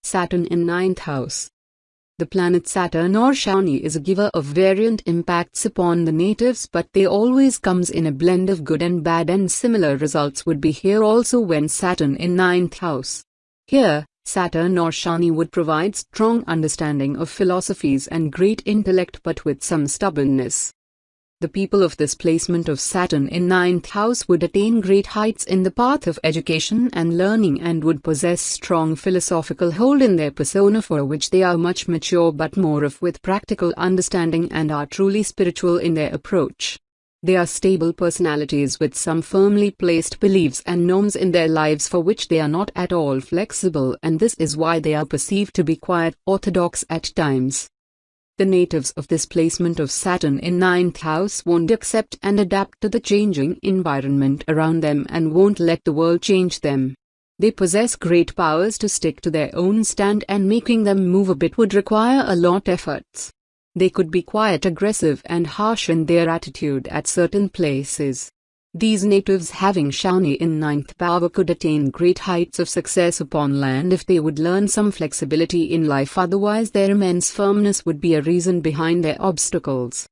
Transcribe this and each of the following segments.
Saturn in 9th house. The planet Saturn or Shani is a giver of variant impacts upon the natives, but they always comes in a blend of good and bad, and similar results would be here also when Saturn in 9th house. Here, Saturn or Shani would provide strong understanding of philosophies and great intellect, but with some stubbornness. The people of this placement of Saturn in 9th house would attain great heights in the path of education and learning, and would possess strong philosophical hold in their persona, for which they are much mature but more of with practical understanding, and are truly spiritual in their approach. They are stable personalities with some firmly placed beliefs and norms in their lives for which they are not at all flexible, and this is why they are perceived to be quite orthodox at times. The natives of this placement of Saturn in 9th house won't accept and adapt to the changing environment around them and won't let the world change them. They possess great powers to stick to their own stand, and making them move a bit would require a lot efforts. They could be quite aggressive and harsh in their attitude at certain places. These natives having Shani in 9th power could attain great heights of success upon land if they would learn some flexibility in life, otherwise their immense firmness would be a reason behind their obstacles.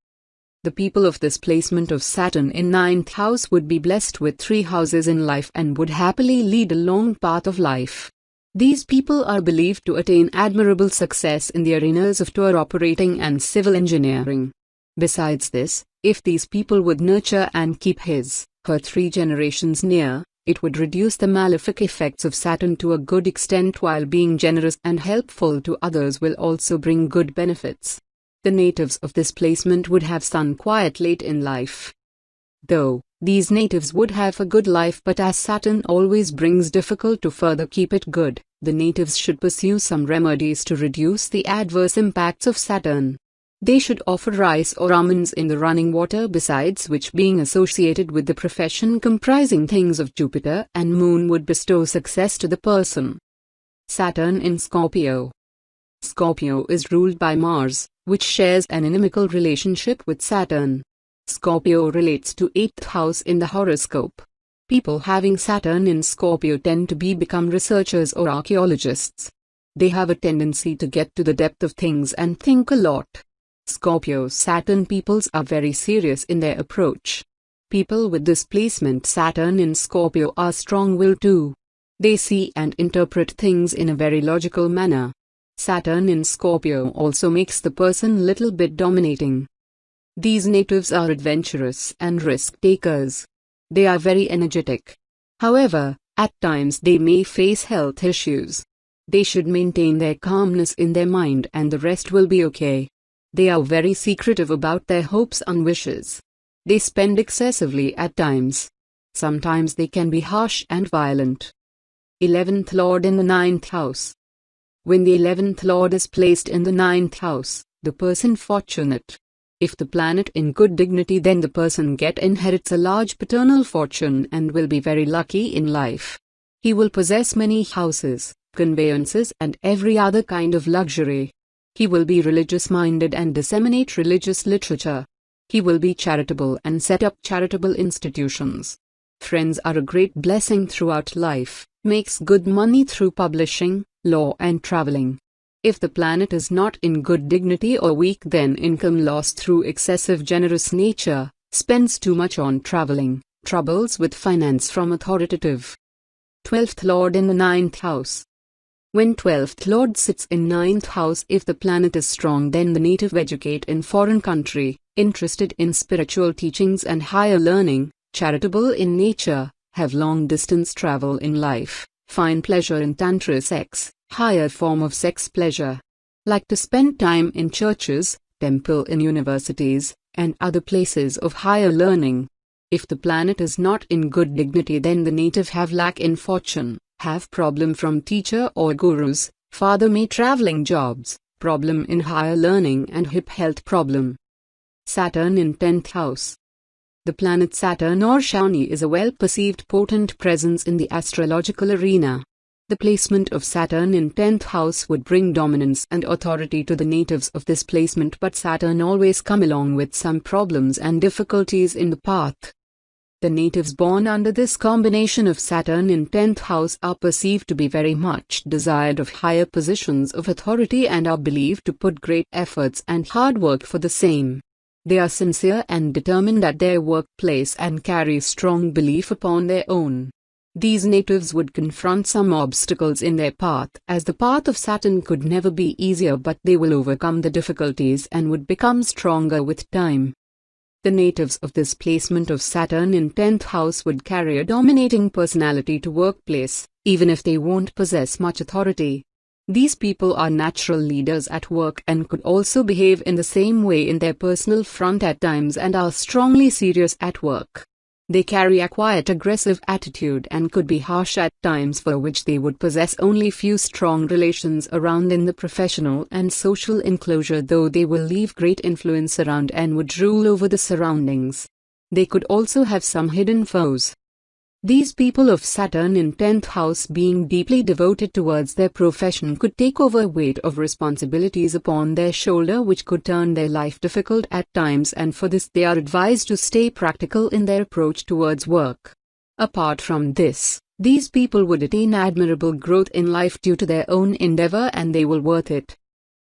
The people of this placement of Saturn in 9th house would be blessed with 3 houses in life and would happily lead a long path of life. These people are believed to attain admirable success in the arenas of tour operating and civil engineering. Besides this, if these people would nurture and keep her 3 generations near, it would reduce the malefic effects of Saturn to a good extent, while being generous and helpful to others will also bring good benefits. The natives of this placement would have Sun quite late in life. Though these natives would have a good life, but as Saturn always brings difficult to further keep it good, the natives should pursue some remedies to reduce the adverse impacts of Saturn. They should offer rice or almonds in the running water, besides which, being associated with the profession comprising things of Jupiter and Moon, would bestow success to the person. Saturn in Scorpio. Scorpio is ruled by Mars, which shares an inimical relationship with Saturn. Scorpio relates to 8th house in the horoscope. People having Saturn in Scorpio tend to become researchers or archaeologists. They have a tendency to get to the depth of things and think a lot. Scorpio Saturn peoples are very serious in their approach. People with this placement Saturn in Scorpio are strong-willed too. They see and interpret things in a very logical manner. Saturn in Scorpio also makes the person little bit dominating. These natives are adventurous and risk-takers. They are very energetic. However, at times they may face health issues. They should maintain their calmness in their mind and the rest will be okay. They are very secretive about their hopes and wishes. They spend excessively at times. Sometimes they can be harsh and violent. 11th Lord in the 9th house. When the 11th Lord is placed in the 9th house, the person fortunate. If the planet in good dignity, then the person inherits a large paternal fortune and will be very lucky in life. He will possess many houses, conveyances and every other kind of luxury. He will be religious-minded and disseminate religious literature. He will be charitable and set up charitable institutions. Friends are a great blessing throughout life, makes good money through publishing, law and traveling. If the planet is not in good dignity or weak, then income loss through excessive generous nature, spends too much on traveling, troubles with finance from authoritative. 12th Lord in the 9th house. When 12th Lord sits in 9th house, if the planet is strong, then the native educate in foreign country, interested in spiritual teachings and higher learning, charitable in nature, have long distance travel in life, find pleasure in tantra sex, higher form of sex pleasure. Like to spend time in churches, temple in universities, and other places of higher learning. If the planet is not in good dignity, then the native have lack in fortune, have problem from teacher or gurus, father may traveling jobs, problem in higher learning and hip health problem. Saturn in 10th house. The planet Saturn or Shani is a well-perceived potent presence in the astrological arena. The placement of Saturn in 10th house would bring dominance and authority to the natives of this placement, but Saturn always come along with some problems and difficulties in the path. The natives born under this combination of Saturn in 10th house are perceived to be very much desired of higher positions of authority and are believed to put great efforts and hard work for the same. They are sincere and determined at their workplace and carry strong belief upon their own. These natives would confront some obstacles in their path, as the path of Saturn could never be easier, but they will overcome the difficulties and would become stronger with time. The natives of this placement of Saturn in 10th house would carry a dominating personality to workplace, even if they won't possess much authority. These people are natural leaders at work and could also behave in the same way in their personal front at times and are strongly serious at work. They carry a quiet aggressive attitude and could be harsh at times, for which they would possess only few strong relations around in the professional and social enclosure, though they will leave great influence around and would rule over the surroundings. They could also have some hidden foes. These people of Saturn in 10th house, being deeply devoted towards their profession, could take over weight of responsibilities upon their shoulder which could turn their life difficult at times, and for this they are advised to stay practical in their approach towards work. Apart from this, these people would attain admirable growth in life due to their own endeavor, and they will worth it.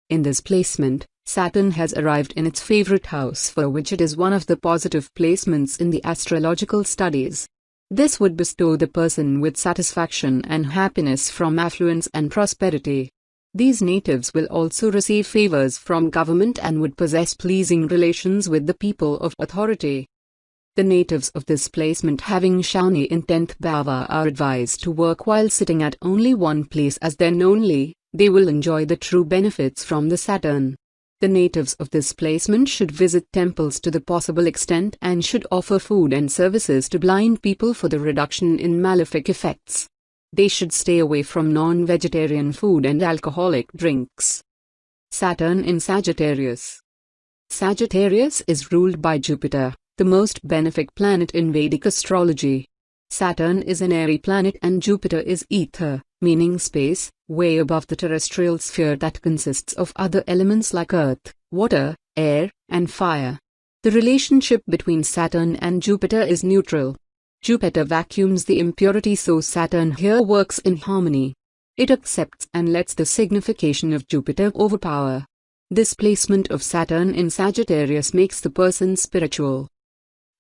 In this placement, Saturn has arrived in its favorite house, for which it is one of the positive placements in the astrological studies. This would bestow the person with satisfaction and happiness from affluence and prosperity. These natives will also receive favors from government and would possess pleasing relations with the people of authority. The natives of this placement having Shani in 10th bhava are advised to work while sitting at only one place, as then only they will enjoy the true benefits from the Saturn. The natives of this placement should visit temples to the possible extent and should offer food and services to blind people for the reduction in malefic effects. They should stay away from non-vegetarian food and alcoholic drinks. Saturn in Sagittarius. Sagittarius is ruled by Jupiter, the most benefic planet in Vedic astrology. Saturn is an airy planet and Jupiter is ether, meaning space, way above the terrestrial sphere that consists of other elements like earth, water, air, and fire. The relationship between Saturn and Jupiter is neutral. Jupiter vacuums the impurity, so Saturn here works in harmony. It accepts and lets the signification of Jupiter overpower. This placement of Saturn in Sagittarius makes the person spiritual.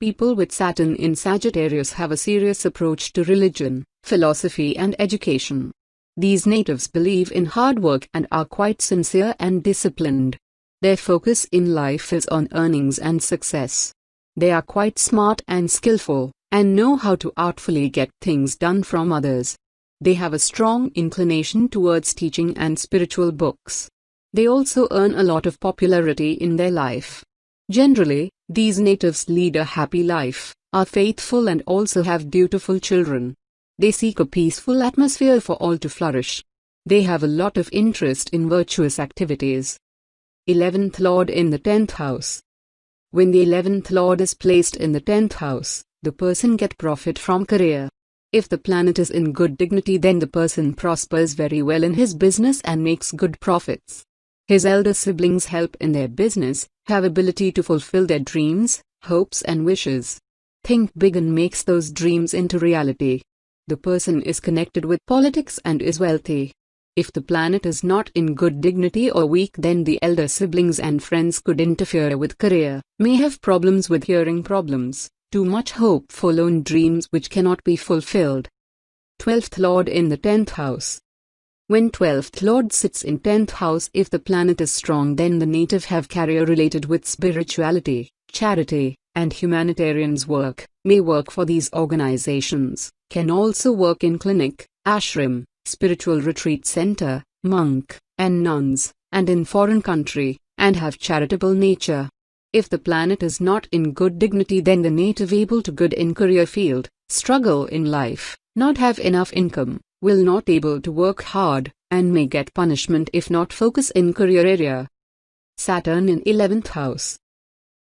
People with Saturn in Sagittarius have a serious approach to religion, philosophy and education. These natives believe in hard work and are quite sincere and disciplined. Their focus in life is on earnings and success. They are quite smart and skillful, and know how to artfully get things done from others. They have a strong inclination towards teaching and spiritual books. They also earn a lot of popularity in their life. Generally, these natives lead a happy life, are faithful and also have dutiful children. They seek a peaceful atmosphere for all to flourish. They have a lot of interest in virtuous activities. 11th Lord in the 10th house. When the 11th Lord is placed in the 10th house, the person gets profit from career. If the planet is in good dignity, then the person prospers very well in his business and makes good profits. His elder siblings help in their business, have ability to fulfill their dreams, hopes and wishes. Think big and makes those dreams into reality. The person is connected with politics and is wealthy. If the planet is not in good dignity or weak, then the elder siblings and friends could interfere with career, may have problems with hearing problems, too much hope for lone dreams which cannot be fulfilled. 12th Lord in the 10th house. When 12th Lord sits in 10th house, if the planet is strong, then the native have career related with spirituality, charity, and humanitarians work, may work for these organizations, can also work in clinic, ashram, spiritual retreat center, monk, and nuns, and in foreign country, and have charitable nature. If the planet is not in good dignity, then the native able to good in career field, struggle in life, not have enough income, will not able to work hard, and may get punishment if not focus in career area. Saturn in 11th house.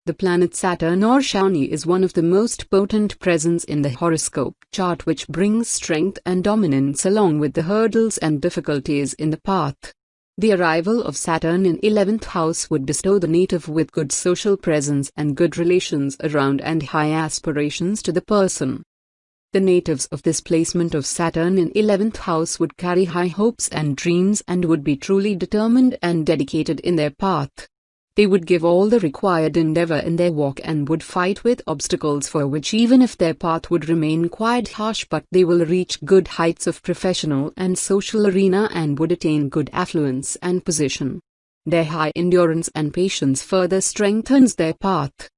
The planet Saturn or Shani is one of the most potent presence in the horoscope chart, which brings strength and dominance along with the hurdles and difficulties in the path. The arrival of Saturn in 11th house would bestow the native with good social presence and good relations around and high aspirations to the person. The natives of this placement of Saturn in 11th house would carry high hopes and dreams and would be truly determined and dedicated in their path. They would give all the required endeavor in their walk and would fight with obstacles for which even if their path would remain quite harsh, but they will reach good heights of professional and social arena and would attain good affluence and position. Their high endurance and patience further strengthens their path.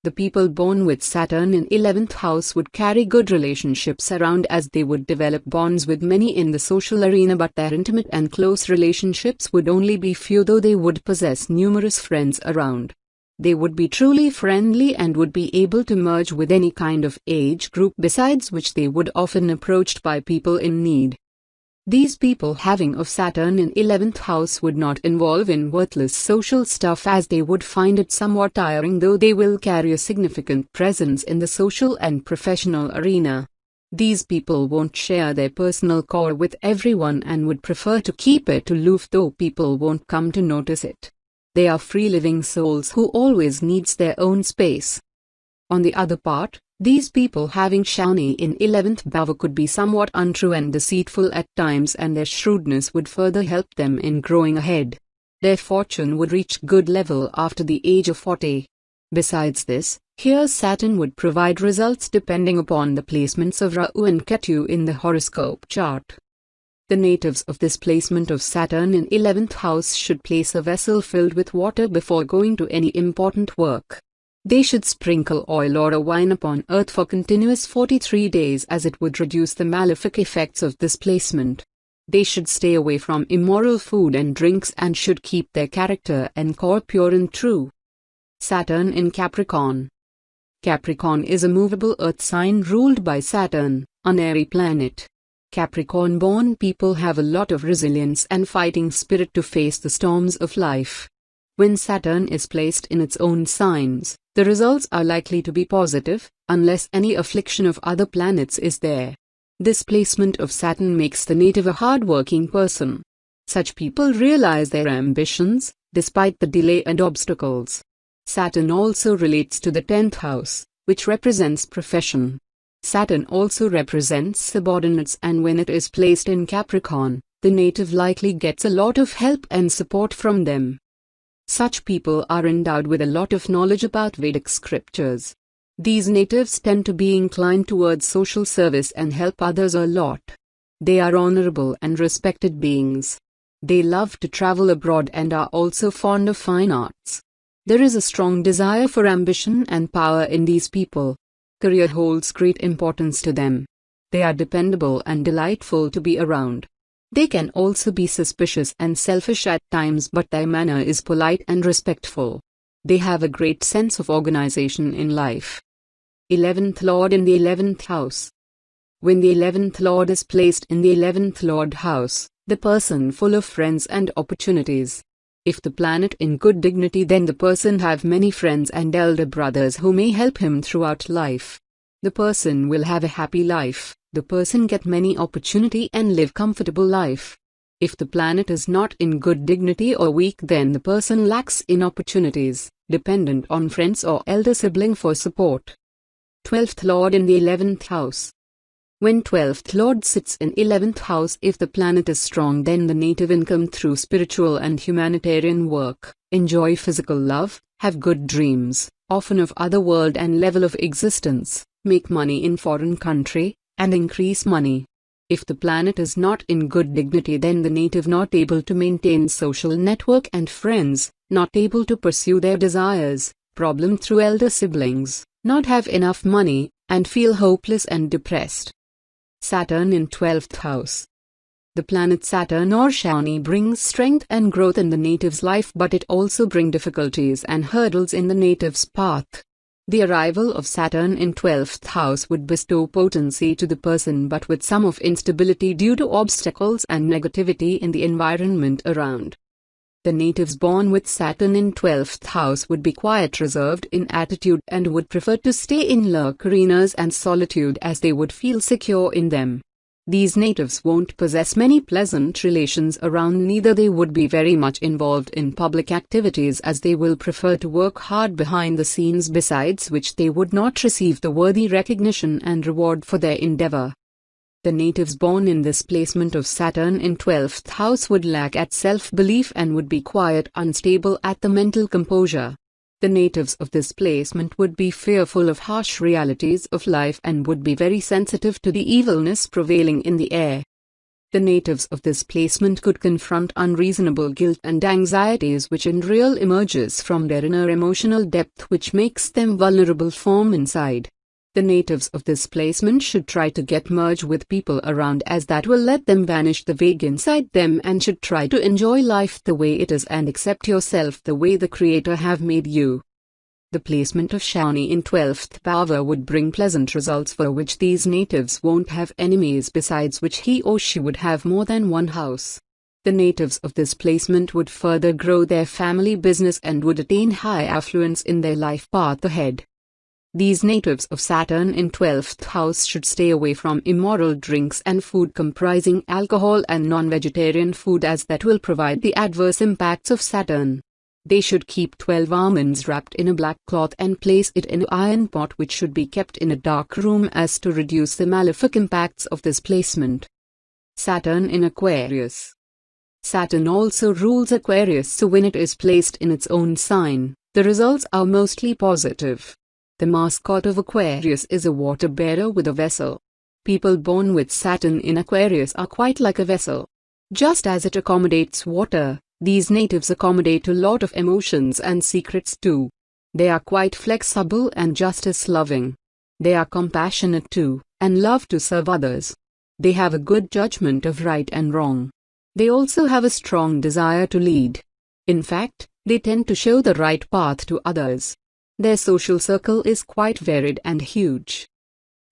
The people born with Saturn in 11th house would carry good relationships around as they would develop bonds with many in the social arena, but their intimate and close relationships would only be few, though they would possess numerous friends around. They would be truly friendly and would be able to merge with any kind of age group, besides which they would often approached by people in need. These people having of Saturn in 11th house would not involve in worthless social stuff, as they would find it somewhat tiring, though they will carry a significant presence in the social and professional arena. These people won't share their personal core with everyone and would prefer to keep it aloof, though people won't come to notice it. They are free-living souls who always needs their own space. On the other part, these people having Shani in 11th bhava could be somewhat untrue and deceitful at times, and their shrewdness would further help them in growing ahead. Their fortune would reach good level after the age of 40. Besides this, here Saturn would provide results depending upon the placements of Rahu and Ketu in the horoscope chart. The natives of this placement of Saturn in 11th house should place a vessel filled with water before going to any important work. They should sprinkle oil or a wine upon earth for continuous 43 days, as it would reduce the malefic effects of this placement. They should stay away from immoral food and drinks and should keep their character and core pure and true. Saturn in Capricorn. Capricorn is a movable earth sign ruled by Saturn, an airy planet. Capricorn-born people have a lot of resilience and fighting spirit to face the storms of life. When Saturn is placed in its own signs, the results are likely to be positive, unless any affliction of other planets is there. This placement of Saturn makes the native a hard-working person. Such people realize their ambitions, despite the delay and obstacles. Saturn also relates to the 10th house, which represents profession. Saturn also represents subordinates, and when it is placed in Capricorn, the native likely gets a lot of help and support from them. Such people are endowed with a lot of knowledge about Vedic scriptures. These natives tend to be inclined towards social service and help others a lot. They are honorable and respected beings. They love to travel abroad and are also fond of fine arts. There is a strong desire for ambition and power in these people. Career holds great importance to them. They are dependable and delightful to be around. They can also be suspicious and selfish at times, but their manner is polite and respectful. They have a great sense of organization in life. 11th Lord in the 11th house. When the 11th Lord is placed in the 11th Lord house, the person full of friends and opportunities. If the planet in good dignity, then the person have many friends and elder brothers who may help him throughout life. The person will have a happy life. The person get many opportunity and live comfortable life. If the planet is not in good dignity or weak, then the person lacks in opportunities, dependent on friends or elder sibling for support. 12th Lord in the 11th house. When 12th Lord sits in 11th house, if the planet is strong, then the native income through spiritual and humanitarian work, enjoy physical love, have good dreams, often of other world and level of existence, make money in foreign country, and increase money. If the planet is not in good dignity, then the native not able to maintain social network and friends, not able to pursue their desires, problem through elder siblings, not have enough money, and feel hopeless and depressed. Saturn in 12th house. The planet Saturn or Shani brings strength and growth in the native's life, but it also brings difficulties and hurdles in the native's path. The arrival of Saturn in 12th house would bestow potency to the person, but with some of instability due to obstacles and negativity in the environment around. The natives born with Saturn in 12th house would be quiet, reserved in attitude, and would prefer to stay in lurk arenas and solitude, as they would feel secure in them. These natives won't possess many pleasant relations around, neither they would be very much involved in public activities, as they will prefer to work hard behind the scenes, besides which they would not receive the worthy recognition and reward for their endeavor. The natives born in this placement of Saturn in 12th house would lack at self-belief and would be quiet, unstable at the mental composure. The natives of this placement would be fearful of harsh realities of life and would be very sensitive to the evilness prevailing in the air. The natives of this placement could confront unreasonable guilt and anxieties which in real emerges from their inner emotional depth, which makes them vulnerable from inside. The natives of this placement should try to get merged with people around, as that will let them vanish the vague inside them, and should try to enjoy life the way it is and accept yourself the way the Creator have made you. The placement of Shani in 12th power would bring pleasant results for which these natives won't have enemies, besides which he or she would have more than one house. The natives of this placement would further grow their family business and would attain high affluence in their life path ahead. These natives of Saturn in 12th house should stay away from immoral drinks and food comprising alcohol and non-vegetarian food, as that will provide the adverse impacts of Saturn. They should keep 12 almonds wrapped in a black cloth and place it in an iron pot, which should be kept in a dark room as to reduce the malefic impacts of this placement. Saturn in Aquarius. Saturn also rules Aquarius, so when it is placed in its own sign, the results are mostly positive. The mascot of Aquarius is a water bearer with a vessel. People born with Saturn in Aquarius are quite like a vessel. Just as it accommodates water, these natives accommodate a lot of emotions and secrets too. They are quite flexible and justice-loving. They are compassionate too, and love to serve others. They have a good judgment of right and wrong. They also have a strong desire to lead. In fact, they tend to show the right path to others. Their social circle is quite varied and huge.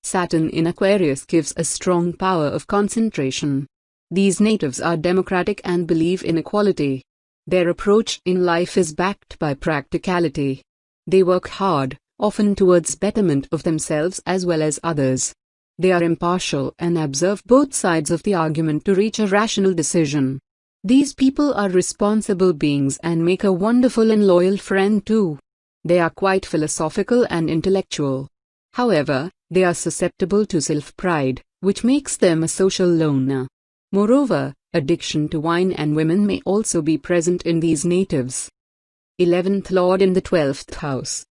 Saturn in Aquarius gives a strong power of concentration. These natives are democratic and believe in equality. Their approach in life is backed by practicality. They work hard, often towards betterment of themselves as well as others. They are impartial and observe both sides of the argument to reach a rational decision. These people are responsible beings and make a wonderful and loyal friend too. They are quite philosophical and intellectual. However, they are susceptible to self-pride, which makes them a social loner. Moreover, addiction to wine and women may also be present in these natives. 11th Lord in the 12th house.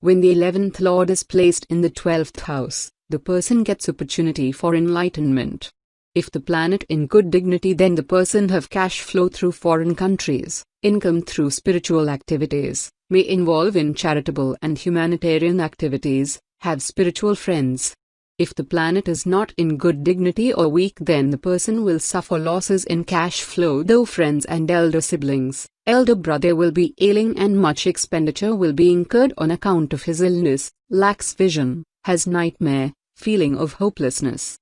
When the 11th Lord is placed in the 12th house, the person gets opportunity for enlightenment. If the planet in good dignity, then the person have cash flow through foreign countries, income through spiritual activities, may involve in charitable and humanitarian activities, have spiritual friends. If the planet is not in good dignity or weak, then the person will suffer losses in cash flow, though friends and elder siblings, elder brother will be ailing and much expenditure will be incurred on account of his illness, lacks vision, has nightmare, feeling of hopelessness.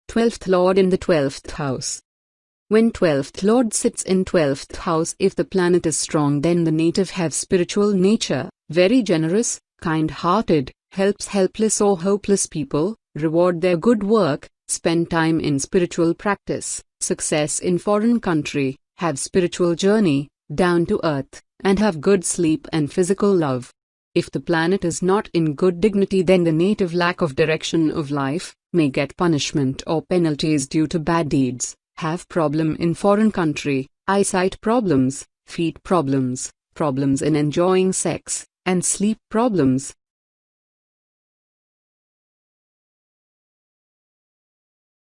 12th Lord in the 12th house. When 12th Lord sits in 12th house, if the planet is strong, then the native have spiritual nature, very generous, kind-hearted, helps helpless or hopeless people, reward their good work, spend time in spiritual practice, success in foreign country, have spiritual journey, down to earth, and have good sleep and physical love. If the planet is not in good dignity, then the native lack of direction of life, may get punishment or penalties due to bad deeds, have problem in foreign country, eyesight problems, feet problems, problems in enjoying sex, and sleep problems,